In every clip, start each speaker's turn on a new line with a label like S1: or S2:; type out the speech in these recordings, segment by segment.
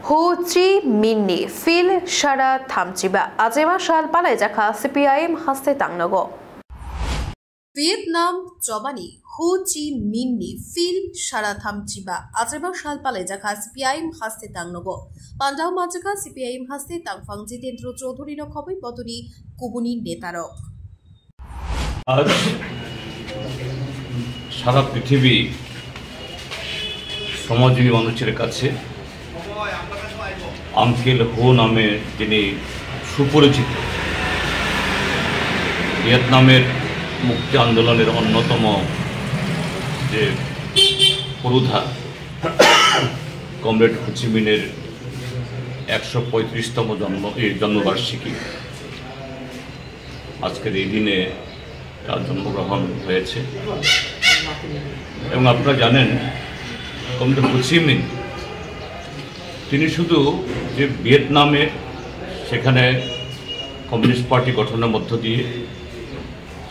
S1: 호치 민니 필 샤라 탐지바 아제마 샬 발레자카 CPIM 하스테 당너고 Vietnam জবানি হো চি মিন্নি feel সারা থামচিবা আজেবা শাল পালে জাখা সিপিআইএম হাস্তে তাংনগো পান্ডাও মাজাকা সিপিআইএম হাস্তে তাংফাং জিতেন্দ্র চৌধুরী খবই পতনি কুবুনি নেতারক
S2: আজ সারা পৃথিবী সমাজজীবী মানুষের কাছে আঙ্কেল হো নামে যিনি সুপরিচিত ভিয়েতনামের মুক্তি আন্দোলনের অন্যতম যে পুরোধা কমরেড হো চি মিনের ১৩৫তম জন্মবার্ষিকী আজকের এই দিনে তার জন্মগ্রহণ হয়েছে এবং আপনারা জানেন কমরেড হো চি মিন তিনি শুধু যে ভিয়েতনামে সেখানে কমিউনিস্ট পার্টি গঠনের মধ্য দিয়ে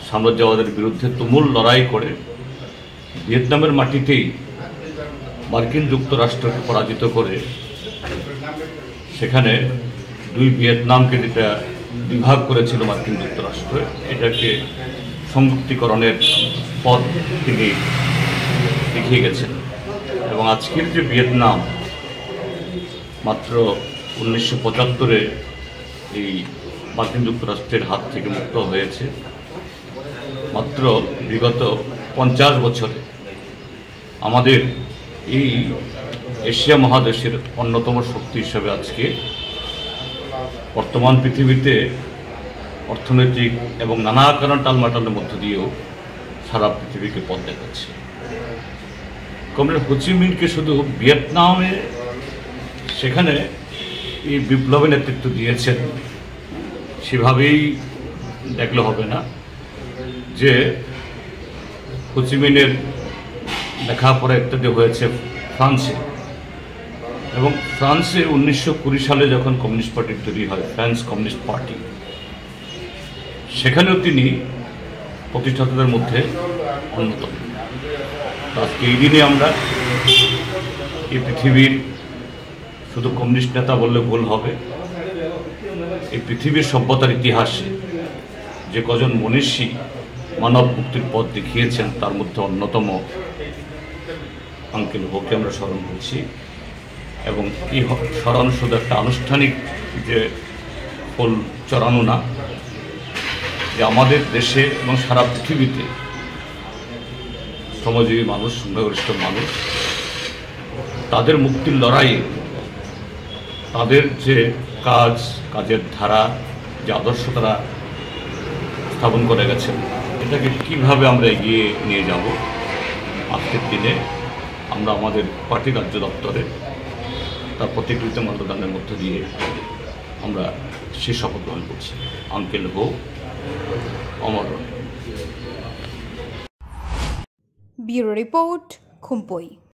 S2: সাম্রাজ্যবাদের বিরুদ্ধে তুমুল লড়াই করে ভিয়েতনামের মাটিতেই মার্কিন যুক্তরাষ্ট্রকে পরাজিত করে সেখানে দুই ভিয়েতনামকে যেটা বিভাগ করেছিল মার্কিন যুক্তরাষ্ট্র এটাকে সংযুক্তিকরণের পথ তিনি দেখিয়ে গেছেন এবং আজকের যে ভিয়েতনাম মাত্র 1975-এ এই মার্কিন যুক্তরাষ্ট্রের হাত থেকে মুক্ত হয়েছে মাত্র বিগত 50 বছরে আমাদের এই এশিয়া মহাদেশের অন্যতম শক্তি হিসেবে আজকে বর্তমান পৃথিবীতে অর্থনৈতিক এবং নানা কারণ টালমাটালের মধ্য দিয়েও সারা পৃথিবীকে পথ দেখাচ্ছে কমরেড হো চি মিনকে শুধু ভিয়েতনামে সেখানে এই বিপ্লবে নেতৃত্ব দিয়েছেন সেভাবেই দেখলে হবে না যে হো চি মিনের লেখাপড়া ইত্যাদি হয়েছে ফ্রান্সে এবং ফ্রান্সে 1920 সালে যখন কমিউনিস্ট পার্টি তৈরি হয় ফ্রান্স কমিউনিস্ট পার্টি সেখানেও তিনি প্রতিষ্ঠাতাদের মধ্যে অন্যতম। আজকে এই দিনে আমরা এই পৃথিবীর শুধু কমিউনিস্ট নেতা বললে ভুল হবে এই পৃথিবীর সভ্যতার ইতিহাসে যে কজন মনীষী মানব মুক্তির পথ দেখিয়েছেন তার মধ্যে অন্যতম আঙ্কেল হোকে আমরা স্মরণ করছি এবং এই স্মরণ শুধু একটা আনুষ্ঠানিক যে ফুল চড়ানো না যে আমাদের দেশে এবং সারা পৃথিবীতে শ্রমজীবী মানুষ সংখ্যাগরিষ্ঠ মানুষ তাদের মুক্তির লড়াইয়ে তাদের যে কাজের ধারা যে আদর্শ তারা স্থাপন করে গেছেন এটাকে কীভাবে আমরা এগিয়ে নিয়ে যাব আজকের দিনে আমরা আমাদের পার্টি রাজ্য দপ্তরে তার প্রতিকৃত মাল্যদানের মধ্য দিয়ে আমরা সে শপথ গ্রহণ করছি। আঙ্কেল হো অমর।
S1: Bureau report খুম্পই।